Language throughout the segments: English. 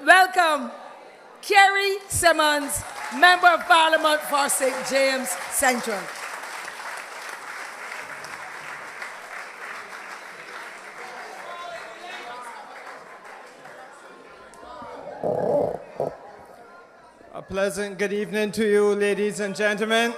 welcome Kerrie Symmonds, Member of Parliament for St. James Central. A pleasant good evening to you, ladies and gentlemen.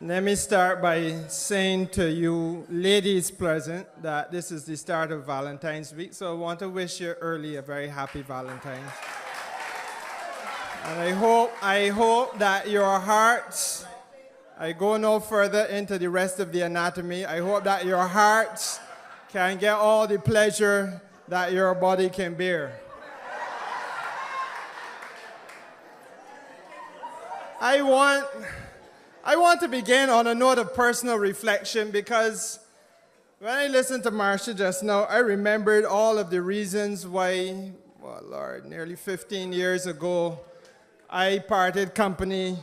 Let me start by saying to you, ladies present, that this is the start of Valentine's Week, so I want to wish you early a very happy Valentine's. And I hope that your hearts, I go no further into the rest of the anatomy, I hope that your hearts can get all the pleasure that your body can bear. I want to begin on a note of personal reflection because when I listened to Marsha just now, I remembered all of the reasons why, well, Lord, nearly 15 years ago, I parted company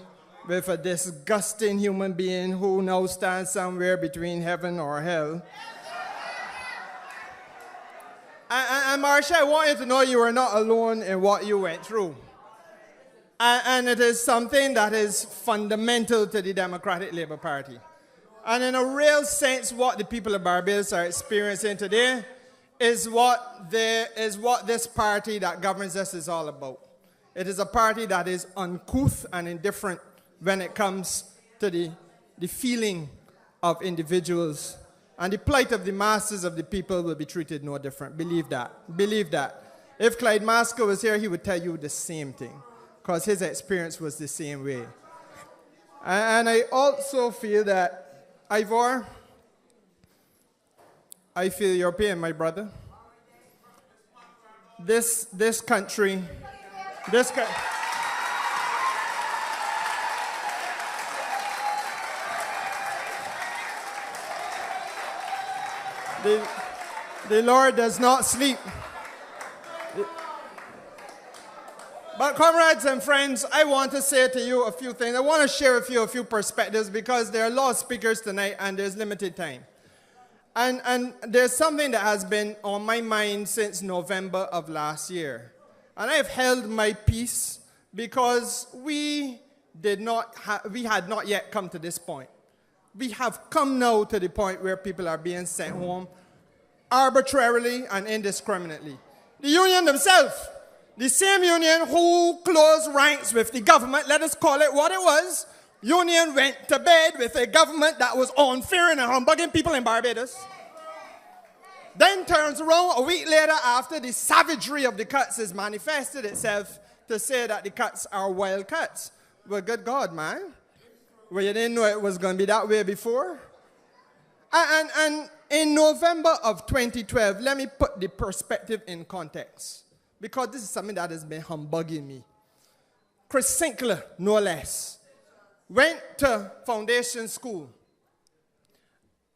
with a disgusting human being who now stands somewhere between heaven or hell. And Marsha, I want you to know you are not alone in what you went through. And it is something that is fundamental to the Democratic Labour Party. And in a real sense, what the people of Barbados are experiencing today is what this party that governs us is all about. It is a party that is uncouth and indifferent when it comes to the feeling of individuals. And the plight of the masses of the people will be treated no different. Believe that. Believe that. If Clyde Masco was here, he would tell you the same thing, because his experience was the same way. And I also feel that, Ivor, I feel your pain, my brother. This country, the Lord does not sleep. But comrades and friends, I want to say to you a few things. I want to share with you a few perspectives because there are a lot of speakers tonight and there's limited time. And there's something that has been on my mind since November of last year. And I have held my peace because we had not yet come to this point. We have come now to the point where people are being sent home arbitrarily and indiscriminately. The union themselves, the same union who closed ranks with the government, let us call it what it was, union went to bed with a government that was unfair and humbugging people in Barbados. Then turns around a week later after the savagery of the cuts has manifested itself to say that the cuts are wild cuts. Well, good God, man. Well, you didn't know it was going to be that way before? And in November of 2012, let me put the perspective in context, because this is something that has been humbugging me. Chris Sinclair, no less, went to foundation school,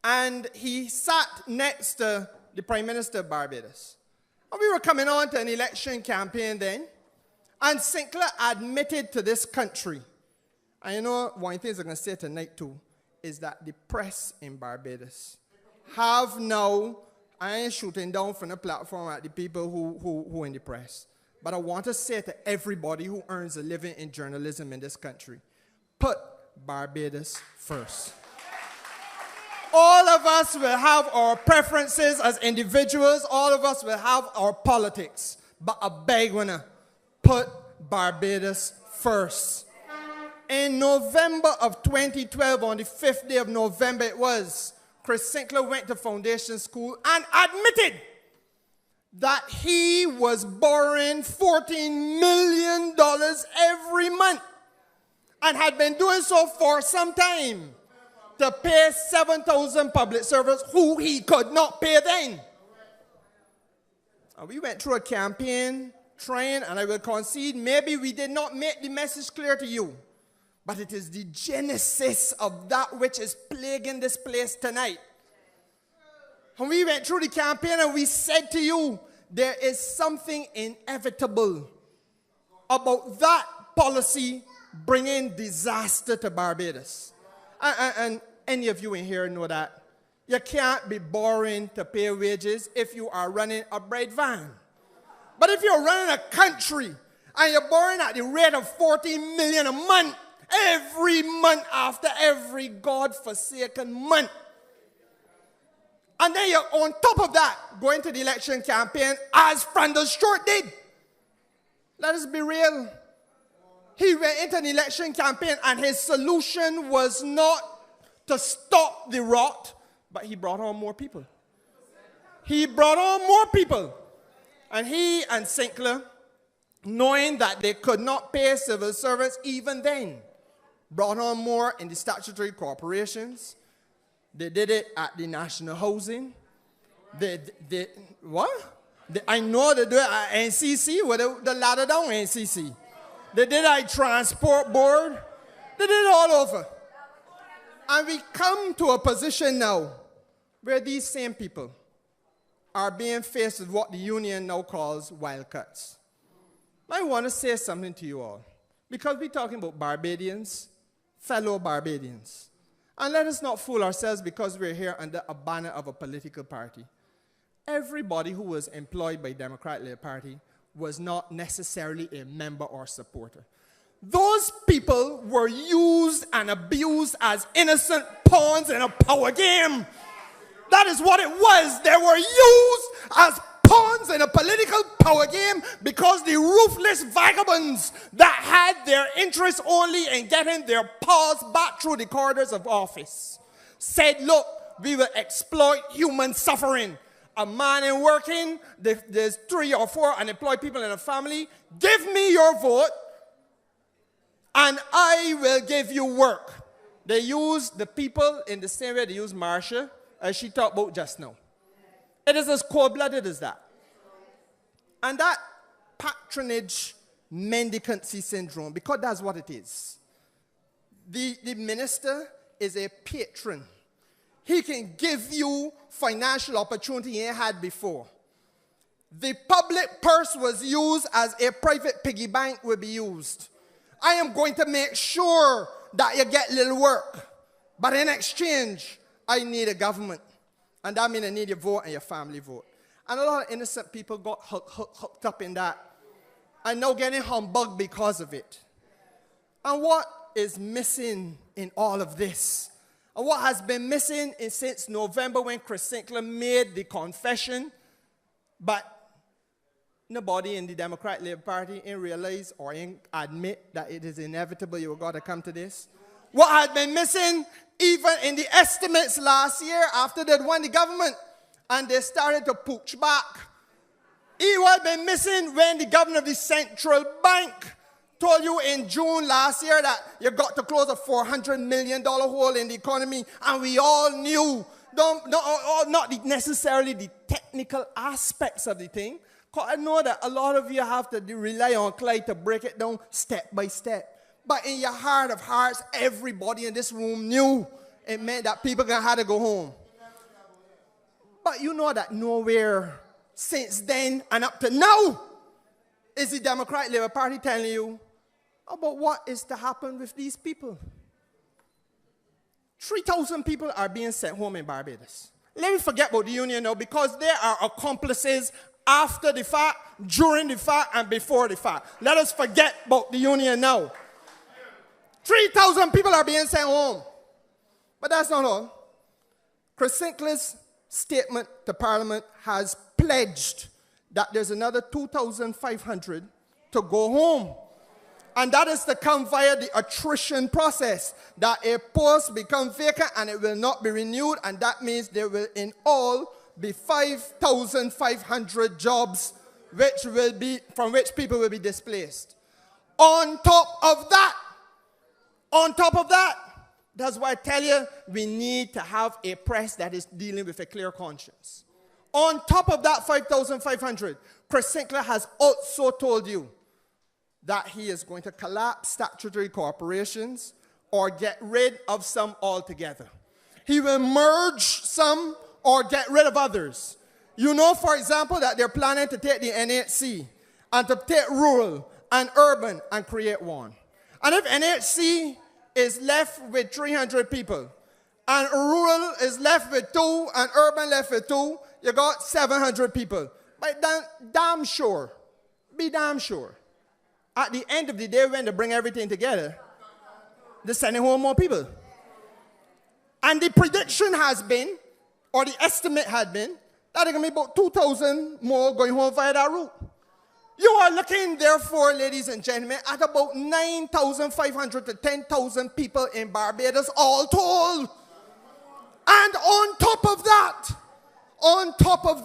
and he sat next to the Prime Minister of Barbados. And we were coming on to an election campaign then, and Sinclair admitted to this country, and you know, one thing I'm going to say tonight too, is that the press in Barbados have now, I ain't shooting down from the platform at the people who in the press, but I want to say to everybody who earns a living in journalism in this country, put Barbados first. All of us will have our preferences as individuals, all of us will have our politics, but I beg you, put Barbados first. In November of 2012, on the 5th day of November it was, Chris Sinclair went to foundation school and admitted that he was borrowing $14 million every month and had been doing so for some time to pay 7,000 public servants who he could not pay then. And we went through a campaign trying, and I will concede, maybe we did not make the message clear to you. But it is the genesis of that which is plaguing this place tonight. And we went through the campaign and we said to you, there is something inevitable about that policy bringing disaster to Barbados. And any of you in here know that. You can't be borrowing to pay wages if you are running a bread van. But if you're running a country and you're borrowing at the rate of 14 million a month, every month after every God-forsaken month, and then you're on top of that going to the election campaign as Francis Short did. Let us be real. He went into an election campaign and his solution was not to stop the rot, but he brought on more people. He brought on more people. And he and Sinclair, knowing that they could not pay civil servants even then, brought on more in the statutory corporations. They did it at the National Housing. I know they do it at NCC, with the ladder down NCC. They did it at Transport Board. They did it all over. And we come to a position now where these same people are being faced with what the union now calls wildcats. I want to say something to you all, because we're talking about Barbadians, fellow Barbadians. And let us not fool ourselves because we're here under a banner of a political party. Everybody who was employed by Democratic Labour Party was not necessarily a member or supporter. Those people were used and abused as innocent pawns in a power game. That is what it was. They were used as pawns in a political power game because the ruthless vagabonds that had their interest only in getting their paws back through the corridors of office said, look, we will exploit human suffering. A man in working, there's 3 or 4 unemployed people in a family. Give me your vote and I will give you work. They use the people in the same way they use Marsha, as she talked about just now. It is as cold-blooded as that. And that patronage mendicancy syndrome, because that's what it is. The minister is a patron. He can give you financial opportunity he ain't had before. The public purse was used as a private piggy bank will be used. I am going to make sure that you get little work. But in exchange, I need a government. And that means I need your vote and your family vote. And a lot of innocent people got hooked up in that. And now getting humbugged because of it. And what is missing in all of this? And what has been missing since November when Chris Sinclair made the confession, but nobody in the Democratic Labour Party ain't realize or ain't admit that it is inevitable you got to come to this. What had been missing even in the estimates last year after they'd won the government and they started to pooch back. It had been missing when the governor of the central bank told you in June last year that you got to close a $400 million hole in the economy, and we all knew, not necessarily the technical aspects of the thing, because I know that a lot of you have to rely on Clyde to break it down step by step. But in your heart of hearts, everybody in this room knew it meant that people had to go home. But you know that nowhere since then and up to now is the Democratic Labour Party telling you about what is to happen with these people. 3,000 people are being sent home in Barbados. Let me forget about the union now, because they are accomplices after the fact, during the fact, and before the fact. Let us forget about the union now. 3,000 people are being sent home. But that's not all. Chris Sinclair's statement to Parliament has pledged that there's another 2,500 to go home. And that is to come via the attrition process, that a post becomes vacant and it will not be renewed, and that means there will in all be 5,500 jobs from which people will be displaced. On top of that, that's why I tell you, we need to have a press that is dealing with a clear conscience. On top of that 5,500, Chris Sinclair has also told you that he is going to collapse statutory corporations or get rid of some altogether. He will merge some or get rid of others. You know, for example, that they're planning to take the NHC and to take rural and urban and create one. And if NHC is left with 300 people, and rural is left with 2, and urban left with 2, you got 700 people. But damn sure be damn sure, at the end of the day, when they bring everything together, they're sending home more people. And the prediction has been, or the estimate had been, that there are going to be about 2,000 more going home via that route. You are looking, therefore, ladies and gentlemen, at about 9,500 to 10,000 people in Barbados, all told. And on top of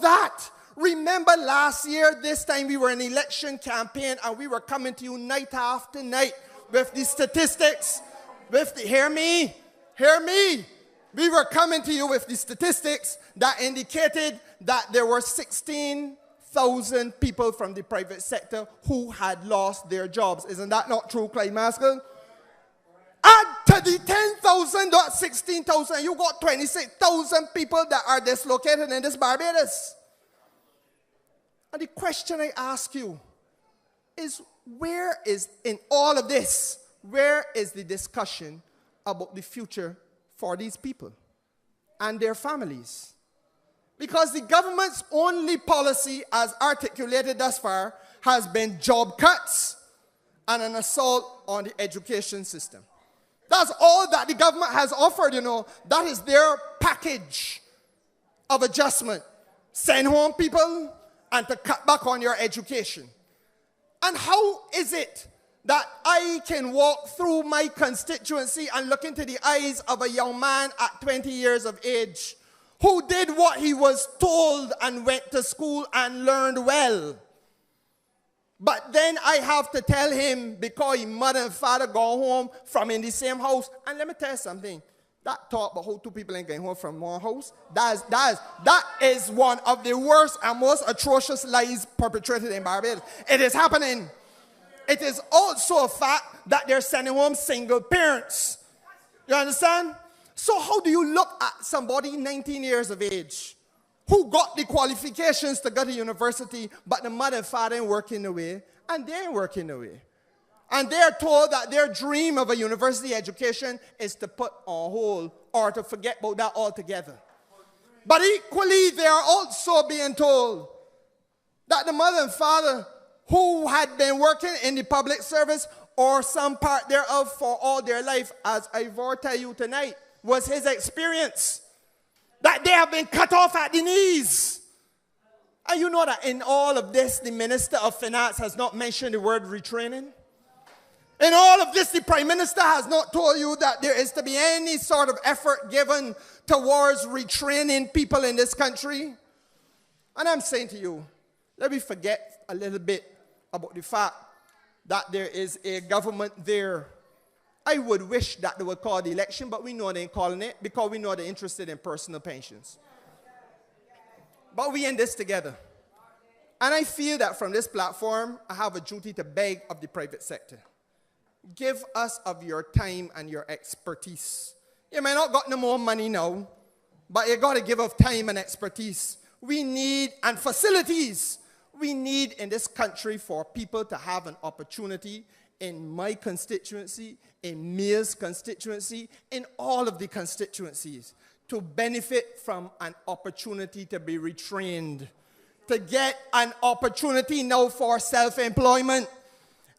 that, remember last year, this time we were in election campaign and we were coming to you night after night with the statistics, hear me. We were coming to you with the statistics that indicated that there were 16,000 people from the private sector who had lost their jobs. Isn't that not true, Clyde Maskell? Add to the 10,000, not 16,000, you got 26,000 people that are dislocated in this Barbados. And the question I ask you is, where is, in all of this, where is the discussion about the future for these people and their families? Because the government's only policy, as articulated thus far, has been job cuts and an assault on the education system. That's all that the government has offered, you know. That is their package of adjustment. Send home people and to cut back on your education. And how is it that I can walk through my constituency and look into the eyes of a young man at 20 years of age who did what he was told and went to school and learned well? But then I have to tell him, because his mother and father go home from in the same house. And let me tell you something. That talk about how two people ain't going home from one house, that is one of the worst and most atrocious lies perpetrated in Barbados. It is happening. It is also a fact that they're sending home single parents. You understand? So how do you look at somebody 19 years of age who got the qualifications to go to university, but the mother and father ain't working away, and they ain't working away? And they're told that their dream of a university education is to put on hold or to forget about that altogether. But equally, they are also being told that the mother and father who had been working in the public service or some part thereof for all their life, as Ivor tell you tonight, was his experience, that they have been cut off at the knees. And you know that in all of this, the Minister of Finance has not mentioned the word retraining. In all of this, the Prime Minister has not told you that there is to be any sort of effort given towards retraining people in this country. And I'm saying to you, let me forget a little bit about the fact that there is a government there. I would wish that they would call the election, but we know they ain't calling it because we know they're interested in personal pensions. But we in this together. And I feel that from this platform, I have a duty to beg of the private sector. Give us of your time and your expertise. You may not got no more money now, but you got to give of time and expertise. We need, and facilities, we need in this country for people to have an opportunity in my constituency, in Mia's constituency, in all of the constituencies, to benefit from an opportunity to be retrained, to get an opportunity now for self-employment.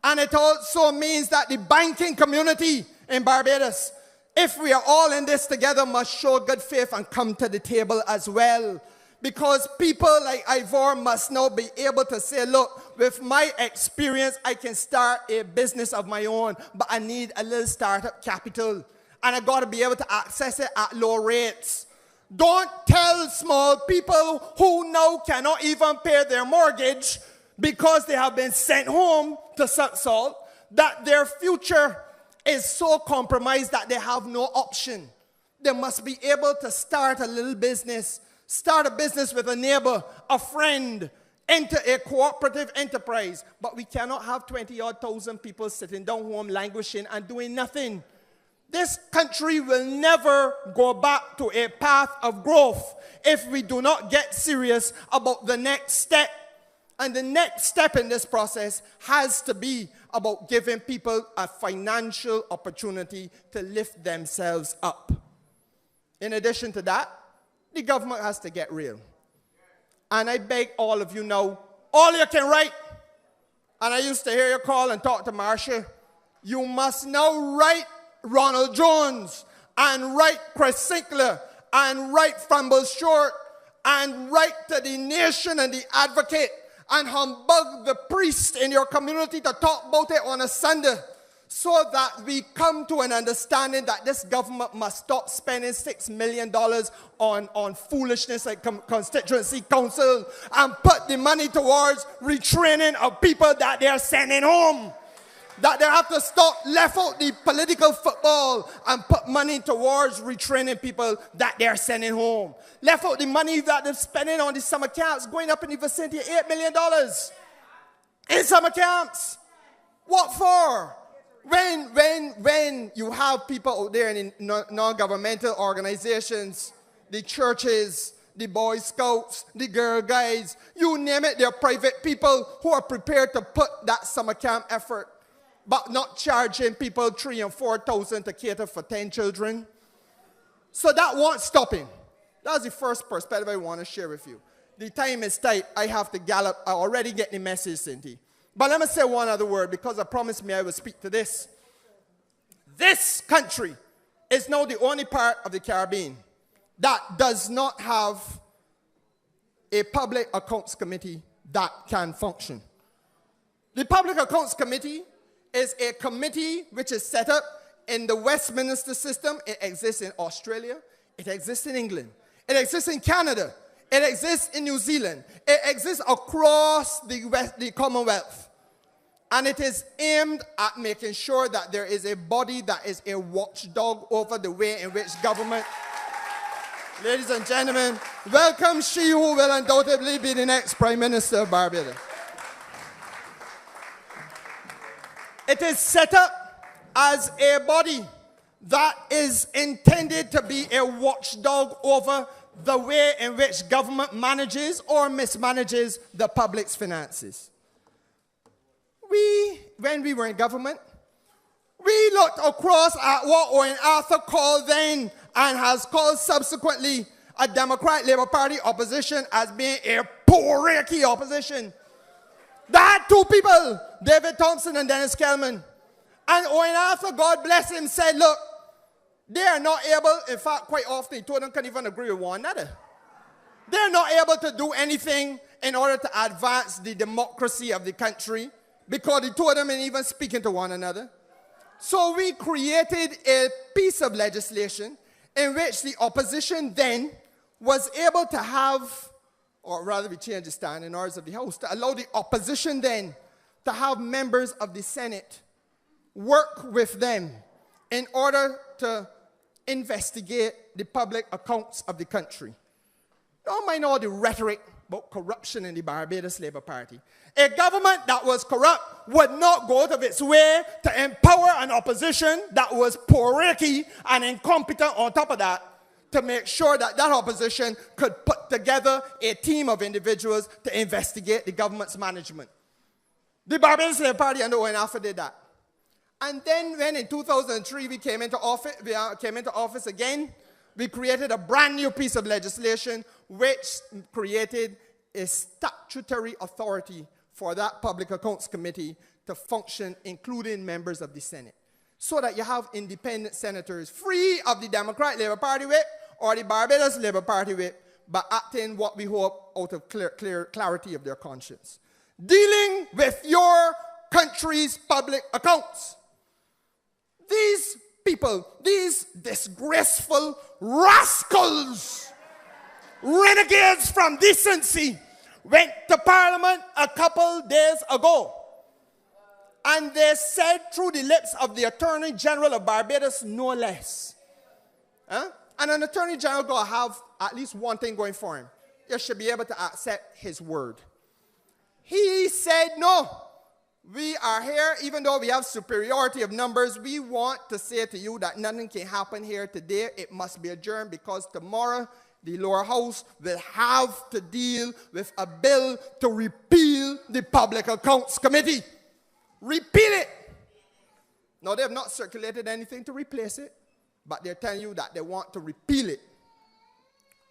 And it also means that the banking community in Barbados, if we are all in this together, must show good faith and come to the table as well. Because people like Ivor must now be able to say, look, with my experience, I can start a business of my own, but I need a little startup capital. And I got to be able to access it at low rates. Don't tell small people who now cannot even pay their mortgage because they have been sent home to salt that their future is so compromised that they have no option. They must be able to start a little business. Start a business with a neighbor, a friend, enter a cooperative enterprise. But we cannot have 20-odd thousand people sitting down home languishing and doing nothing. This country will never go back to a path of growth if we do not get serious about the next step. And the next step in this process has to be about giving people a financial opportunity to lift themselves up. In addition to that, the government has to get real. And I beg all of you now, all you can write, and I used to hear you call and talk to Marcia, you must now write Ronald Jones, and write Chris Sinclair, and write Fumble Short, and write to the Nation and the Advocate, and humbug the priest in your community to talk about it on a Sunday, so that we come to an understanding that this government must stop spending $6 million on foolishness like constituency council and put the money towards retraining of people that they're sending home. That they have to stop, left out the political football and put money towards retraining people that they're sending home. Left out the money that they're spending on the summer camps, going up in the vicinity of $8 million in summer camps. What for? When you have people out there in non-governmental organizations, the churches, the Boy Scouts, the Girl Guides, you name it, they're private people who are prepared to put that summer camp effort, but not charging people $3,000 and $4,000 to cater for 10 children. So that won't stop him. That's the first perspective I want to share with you. The time is tight. I have to gallop. I already get the message, Cynthia. But let me say one other word, because I promised me I would speak to this. This country is now the only part of the Caribbean that does not have a public accounts committee that can function. The Public Accounts Committee is a committee which is set up in the Westminster system. It exists in Australia. It exists in England. It exists in Canada. It exists in New Zealand. It exists across the Commonwealth. And it is aimed at making sure that there is a body that is a watchdog over the way in which government... Ladies and gentlemen, welcome she who will undoubtedly be the next Prime Minister of Barbados. It is set up as a body that is intended to be a watchdog over the way in which government manages or mismanages the public's finances. When we were in government, we looked across at what Owen Arthur called then and has called subsequently a Democrat Labour Party opposition as being a poor-reiki opposition. They had two people, David Thompson and Dennis Kelman. And Owen Arthur, God bless him, said, look, they are not able, in fact, quite often, he told them can't even agree with one another. They're not able to do anything in order to advance the democracy of the country because he told them and even speaking to one another. So we created a piece of legislation in which the opposition then was able to have, or rather we changed the stand in orders of the House, to allow the opposition then to have members of the Senate work with them in order to investigate the public accounts of the country. Don't mind all the rhetoric about corruption in the Barbados Labour Party. A government that was corrupt would not go out of its way to empower an opposition that was poor-reiki and incompetent on top of that to make sure that that opposition could put together a team of individuals to investigate the government's management. The Barbados Labour Party under Owen Arthur did that. And then when in 2003 we came into office again, we created a brand new piece of legislation which created a statutory authority for that Public Accounts Committee to function, including members of the Senate, so that you have independent senators free of the Democrat Labour Party whip or the Barbados Labour Party whip, but acting what we hope out of clear clarity of their conscience. Dealing with your country's public accounts. These people, these disgraceful rascals, renegades from decency, went to Parliament a couple days ago. And they said through the lips of the Attorney General of Barbados, no less. And an Attorney General going to have at least one thing going for him. You should be able to accept his word. He said, no, we are here, even though we have superiority of numbers, we want to say to you that nothing can happen here today. It must be adjourned because tomorrow the lower house will have to deal with a bill to repeal the Public Accounts Committee. Repeal it. Now, they have not circulated anything to replace it, but they're telling you that they want to repeal it.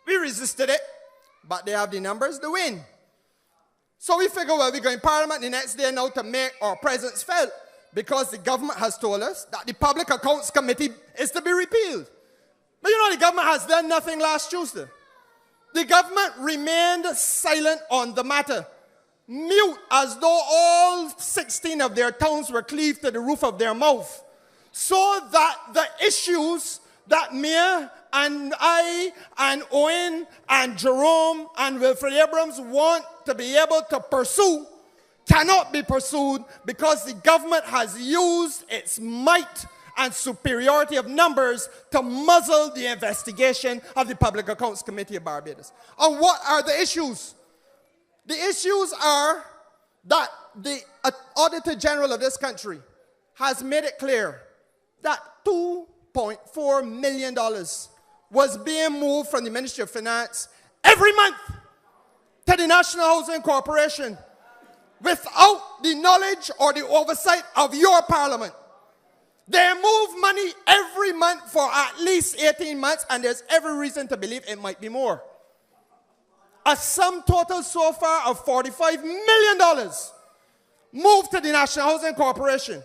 We resisted it, but they have the numbers to win. So we figure, well, we go in Parliament the next day now to make our presence felt, because the government has told us that the Public Accounts Committee is to be repealed. But you know, the government has done nothing last Tuesday. The government remained silent on the matter, mute, as though all 16 of their tongues were cleaved to the roof of their mouth, so that the issues that Mayor and I and Owen and Jerome and Wilfred Abrams want to be able to pursue cannot be pursued, because the government has used its might and superiority of numbers to muzzle the investigation of the Public Accounts Committee of Barbados. And what are the issues? The issues are that the Auditor General of this country has made it clear that $2.4 million was being moved from the Ministry of Finance every month to the National Housing Corporation without the knowledge or the oversight of your Parliament. They move money every month for at least 18 months, and there's every reason to believe it might be more. A sum total so far of $45 million moved to the National Housing Corporation.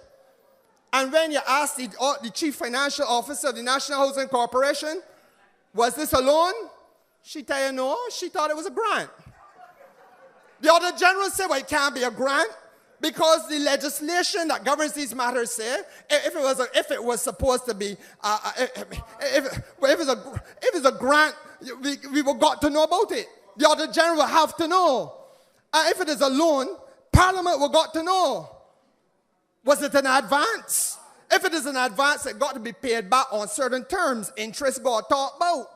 And when you ask the Chief Financial Officer of the National Housing Corporation, was this a loan? She tell you no, she thought it was a grant. The Auditor General said, well, it can't be a grant, because the legislation that governs these matters say, if it was supposed to be, if it's a grant, we would got to know about it. The Auditor General will have to know. If it is a loan, Parliament will got to know. Was it an advance? If it is an advance, it got to be paid back on certain terms. Interest got talked about.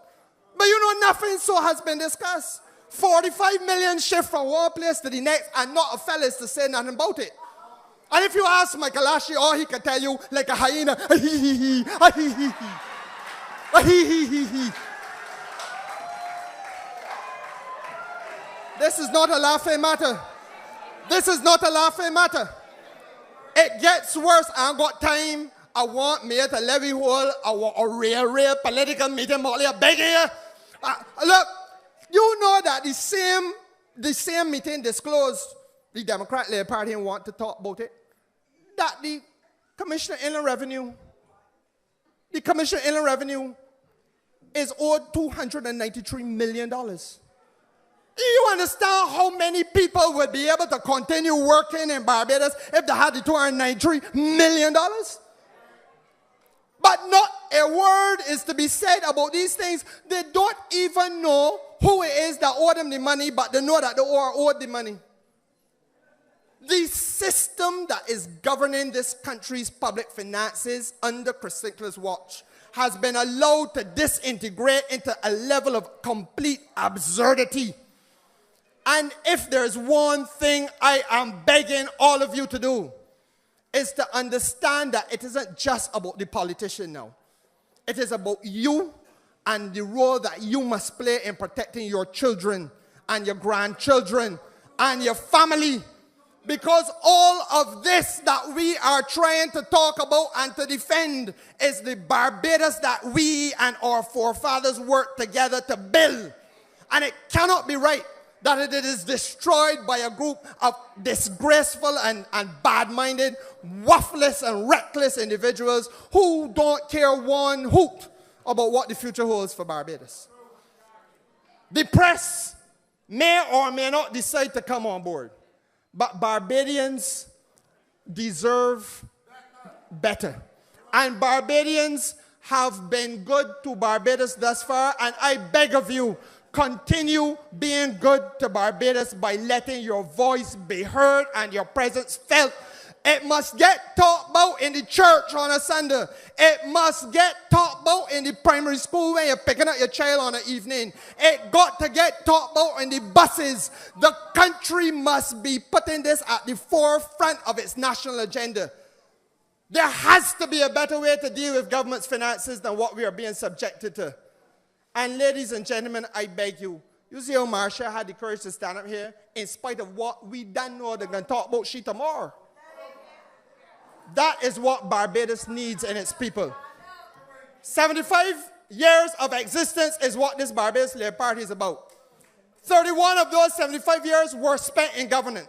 But you know, nothing so has been discussed. 45 million shift from one place to the next, and not a fellas to say nothing about it. And if you ask Michael Ashley, all he can tell you like a hyena, This is not a laughing matter. This is not a laughing matter. It gets worse. I ain't got time. I want me to levy hold. I want a real political meeting. Begging you. Look, you know that the same meeting disclosed, the Democrat Labour Party want to talk about it, that the Commissioner Inland Revenue is owed $293 million. Do you understand how many people would be able to continue working in Barbados if they had the $293 million? But not a word is to be said about these things. They don't even know who it is that owed them the money, but they know that they are owed the money. The system that is governing this country's public finances under Chris Sinclair's watch has been allowed to disintegrate into a level of complete absurdity. And if there's one thing I am begging all of you to do, is to understand that it isn't just about the politician now. It is about you and the role that you must play in protecting your children and your grandchildren and your family. Because all of this that we are trying to talk about and to defend is the Barbados that we and our forefathers worked together to build. And it cannot be right that it is destroyed by a group of disgraceful and bad-minded, worthless and reckless individuals who don't care one hoot about what the future holds for Barbados. The press may or may not decide to come on board, but Barbadians deserve better. And Barbadians have been good to Barbados thus far, and I beg of you, continue being good to Barbados by letting your voice be heard and your presence felt. It must get talked about in the church on a Sunday. It must get talked about in the primary school when you're picking up your child on an evening. It got to get talked about in the buses. The country must be putting this at the forefront of its national agenda. There has to be a better way to deal with government's finances than what we are being subjected to. And ladies and gentlemen, I beg you, you see how Marsha had the courage to stand up here in spite of what we don't know they're going to talk about she tomorrow. That is what Barbados needs in its people. 75 years of existence is what this Barbados Labour Party is about. 31 of those 75 years were spent in government.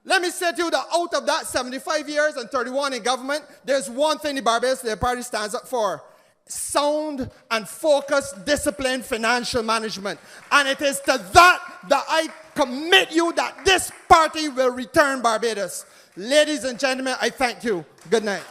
Let me say to you that out of that 75 years and 31 in government, there's one thing the Barbados Labour Party stands up for: sound and focused, disciplined financial management. And it is to that I commit you that this party will return Barbados. Ladies and gentlemen, I thank you. Good night.